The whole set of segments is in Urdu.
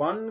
1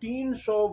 300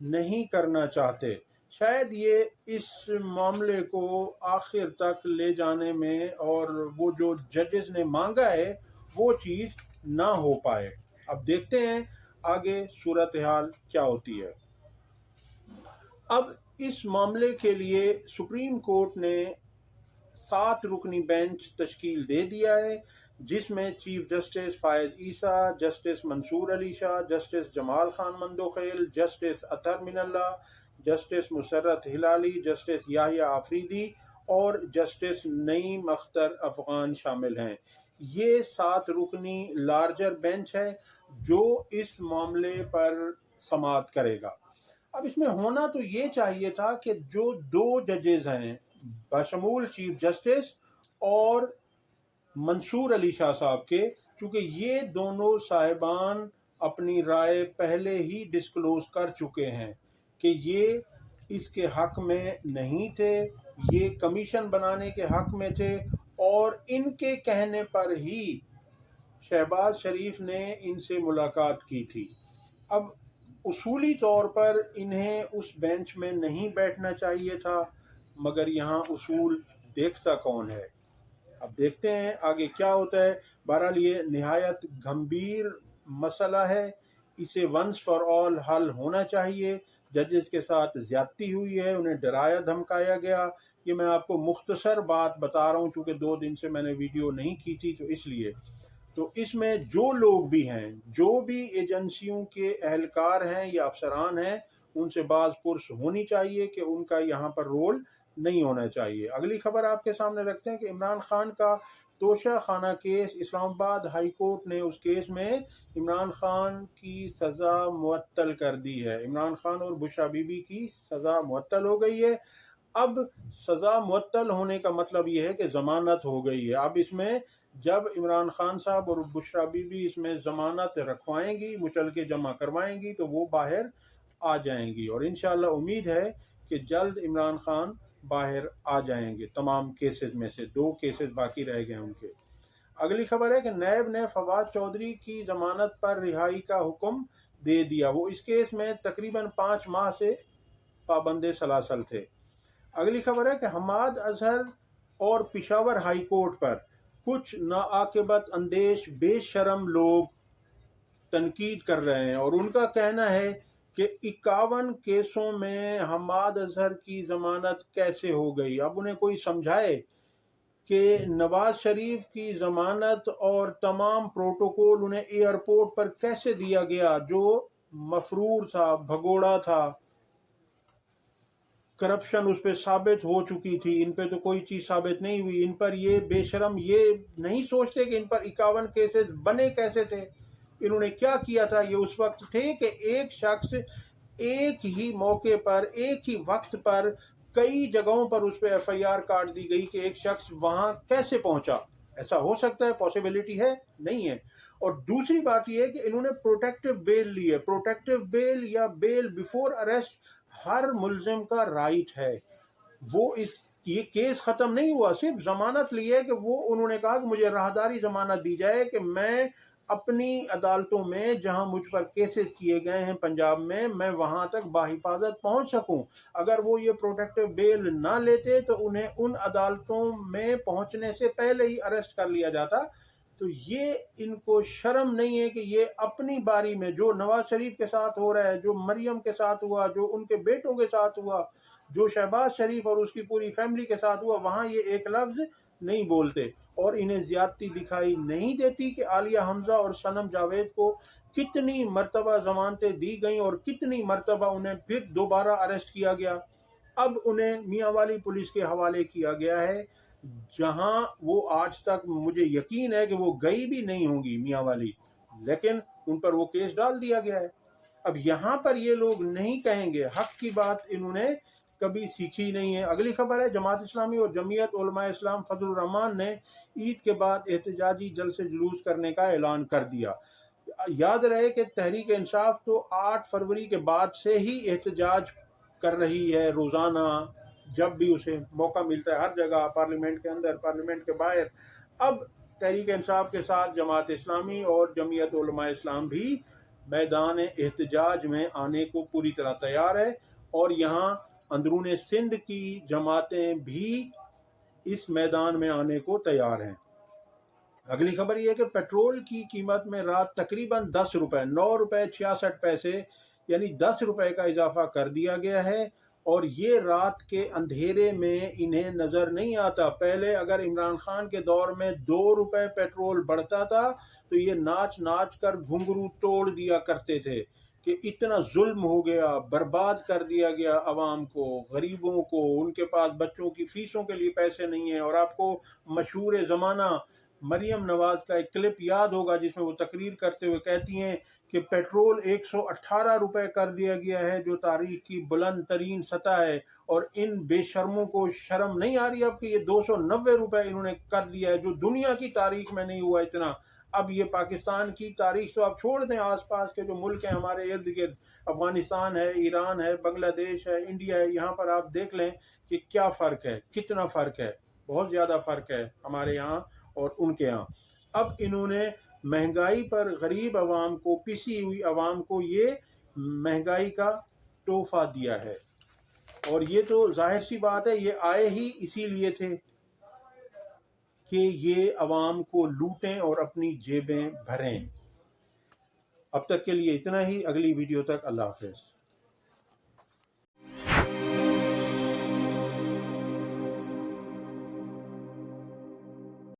نہیں کرنا چاہتے۔ شاید یہ اس معاملے کو آخر تک لے جانے میں اور وہ جو ججز نے مانگا ہے وہ چیز نہ ہو پائے۔ اب دیکھتے ہیں آگے صورتحال کیا ہوتی ہے۔ اب اس معاملے کے لیے سپریم کورٹ نے 7 رکنی بینچ تشکیل دے دیا ہے، جس میں چیف جسٹس فائز عیسیٰ، جسٹس منصور علی شاہ، جسٹس جمال خان مندوخیل، جسٹس اطہر من اللہ، جسٹس مسرت ہلالی، جسٹس یحییٰ آفریدی اور جسٹس نعیم اختر افغان شامل ہیں۔ یہ 7 رکنی لارجر بینچ ہے جو اس معاملے پر سماعت کرے گا۔ اب اس میں ہونا تو یہ چاہیے تھا کہ جو 2 ججز ہیں بشمول چیف جسٹس اور منصور علی شاہ صاحب کے، چونکہ یہ دونوں صاحبان اپنی رائے پہلے ہی ڈسکلوز کر چکے ہیں کہ یہ اس کے حق میں نہیں تھے، یہ کمیشن بنانے کے حق میں تھے، اور ان کے کہنے پر ہی شہباز شریف نے ان سے ملاقات کی تھی۔ اب اصولی طور پر انہیں اس بینچ میں نہیں بیٹھنا چاہیے تھا، مگر یہاں اصول دیکھتا کون ہے۔ اب دیکھتے ہیں آگے کیا ہوتا ہے۔ بہرحال یہ نہایت گمبھیر مسئلہ ہے، اسے ونس فار آل حل ہونا چاہیے۔ ججز کے ساتھ زیادتی ہوئی ہے، انہیں ڈرایا دھمکایا گیا۔ یہ میں آپ کو مختصر بات بتا رہا ہوں چونکہ 2 دن سے میں نے ویڈیو نہیں کی تھی، تو اس لیے تو اس میں جو لوگ بھی ہیں، جو بھی ایجنسیوں کے اہلکار ہیں یا افسران ہیں، ان سے باز پرس ہونی چاہیے کہ ان کا یہاں پر رول نہیں ہونا چاہیے۔ اگلی خبر آپ کے سامنے رکھتے ہیں کہ عمران خان کا توشہ خانہ کیس، اسلام آباد ہائی کورٹ نے اس کیس میں عمران خان کی سزا معطل کر دی ہے۔ عمران خان اور بشریٰ بی بی کی سزا معطل ہو گئی ہے۔ اب سزا معطل ہونے کا مطلب یہ ہے کہ ضمانت ہو گئی ہے۔ اب اس میں جب عمران خان صاحب اور بشریٰ بی بی اس میں ضمانت رکھوائیں گی، مچلکے جمع کروائیں گی، تو وہ باہر آ جائیں گی، اور انشاءاللہ امید ہے کہ جلد عمران خان باہر آ جائیں گے تمام کیسز میں سے۔ 2 کیسز باقی رہ گئے ان کے۔ اگلی خبر ہے کہ نیب نے فواد چودھری کی ضمانت پر رہائی کا حکم دے دیا۔ وہ اس کیس میں تقریباً 5 ماہ سے پابند سلاسل تھے۔ اگلی خبر ہے کہ حماد اظہر اور پشاور ہائی کورٹ پر کچھ ناعاقبت اندیش بے شرم لوگ تنقید کر رہے ہیں، اور ان کا کہنا ہے کہ 51 کیسوں میں حماد اظہر کی ضمانت کیسے ہو گئی۔ اب انہیں کوئی سمجھائے کہ نواز شریف کی ضمانت اور تمام پروٹوکول انہیں ایئرپورٹ پر کیسے دیا گیا، جو مفرور تھا، بھگوڑا تھا، کرپشن اس پہ ثابت ہو چکی تھی۔ ان پہ تو کوئی چیز ثابت نہیں ہوئی۔ ان پر یہ بے شرم یہ نہیں سوچتے کہ ان پر 51 کیسز بنے کیسے تھے، انہوں نے کیا کیا تھا۔ یہ اس وقت تھے کہ ایک شخص ایک ہی موقع پر، ایک ہی وقت پر کئی جگہوں پر اس پہ ایف آئی آر کاٹ دی گئی کہ ایک شخص وہاں کیسے پہنچا۔ ایسا ہو سکتا ہے؟ پاسبلٹی ہے؟ نہیں ہے۔ اور دوسری بات یہ ہے کہ انہوں نے پروٹیکٹیو بیل لی ہے۔ پروٹیکٹیو بیل یا بیل بیفور اریسٹ ہر ملزم کا رائٹ ہے۔ وہ یہ کیس ختم نہیں ہوا، صرف ضمانت لی ہے کہ وہ انہوں نے کہا کہ مجھے راہداری ضمانت دی جائے کہ میں اپنی عدالتوں میں جہاں مجھ پر کیسز کیے گئے ہیں پنجاب میں وہاں تک بحفاظت پہنچ سکوں۔ اگر وہ یہ پروٹیکٹیو بیل نہ لیتے تو انہیں ان عدالتوں میں پہنچنے سے پہلے ہی اریسٹ کر لیا جاتا۔ تو یہ ان کو شرم نہیں ہے کہ یہ اپنی باری میں جو نواز شریف کے ساتھ ہو رہا ہے، جو مریم کے ساتھ ہوا، جو ان کے بیٹوں کے ساتھ ہوا، جو شہباز شریف اور اس کی پوری فیملی کے ساتھ ہوا، وہاں یہ ایک لفظ نہیں بولتے، اور انہیں زیادتی دکھائی نہیں دیتی کہ عالیہ حمزہ اور صنم جاوید کو کتنی مرتبہ ضمانتیں دی گئیں اور کتنی مرتبہ انہیں پھر دوبارہ اریسٹ کیا گیا۔ اب انہیں میاں والی پولیس کے حوالے کیا گیا ہے، جہاں وہ آج تک مجھے یقین ہے کہ وہ گئی بھی نہیں ہوں گی میاں والی، لیکن ان پر وہ کیس ڈال دیا گیا ہے۔ اب یہاں پر یہ لوگ نہیں کہیں گے، حق کی بات انہوں نے کبھی سیکھی نہیں ہے۔ اگلی خبر ہے جماعت اسلامی اور جمعیت علماء اسلام فضل الرحمان نے عید کے بعد احتجاجی جلسے جلوس کرنے کا اعلان کر دیا۔ یاد رہے کہ تحریک انصاف تو 8 فروری کے بعد سے ہی احتجاج کر رہی ہے، روزانہ جب بھی اسے موقع ملتا ہے، ہر جگہ، پارلیمنٹ کے اندر، پارلیمنٹ کے باہر۔ اب تحریک انصاف کے ساتھ جماعت اسلامی اور جمعیت علماء اسلام بھی میدان احتجاج میں آنے کو پوری طرح تیار ہے، اور یہاں اندرون سندھ کی جماعتیں بھی اس میدان میں آنے کو تیار ہیں۔ اگلی خبر یہ ہے کہ پیٹرول کی قیمت میں رات تقریباً 10 روپے 9 روپے 66 پیسے یعنی 10 روپے کا اضافہ کر دیا گیا ہے، اور یہ رات کے اندھیرے میں انہیں نظر نہیں آتا۔ پہلے اگر عمران خان کے دور میں 2 روپے پیٹرول بڑھتا تھا تو یہ ناچ ناچ کر گھنگرو توڑ دیا کرتے تھے کہ اتنا ظلم ہو گیا، برباد کر دیا گیا عوام کو، غریبوں کو، ان کے پاس بچوں کی فیسوں کے لیے پیسے نہیں ہیں۔ اور آپ کو مشہور زمانہ مریم نواز کا ایک کلپ یاد ہوگا جس میں وہ تقریر کرتے ہوئے کہتی ہیں کہ پیٹرول 118 روپے کر دیا گیا ہے، جو تاریخ کی بلند ترین سطح ہے، اور ان بے شرموں کو شرم نہیں آ رہی اب کہ یہ 290 روپے انہوں نے کر دیا ہے، جو دنیا کی تاریخ میں نہیں ہوا اتنا۔ اب یہ پاکستان کی تاریخ تو آپ چھوڑ دیں، آس پاس کے جو ملک ہیں ہمارے ارد گرد، افغانستان ہے، ایران ہے، بنگلہ دیش ہے، انڈیا ہے، یہاں پر آپ دیکھ لیں کہ کیا فرق ہے، کتنا فرق ہے، بہت زیادہ فرق ہے ہمارے یہاں اور ان کے ہاں۔ اب انہوں نے مہنگائی پر غریب عوام کو، پسی ہوئی عوام کو یہ مہنگائی کا تحفہ دیا ہے، اور یہ تو ظاہر سی بات ہے، یہ آئے ہی اسی لیے تھے کہ یہ عوام کو لوٹیں اور اپنی جیبیں بھریں۔ اب تک کے لیے اتنا ہی، اگلی ویڈیو تک اللہ حافظ۔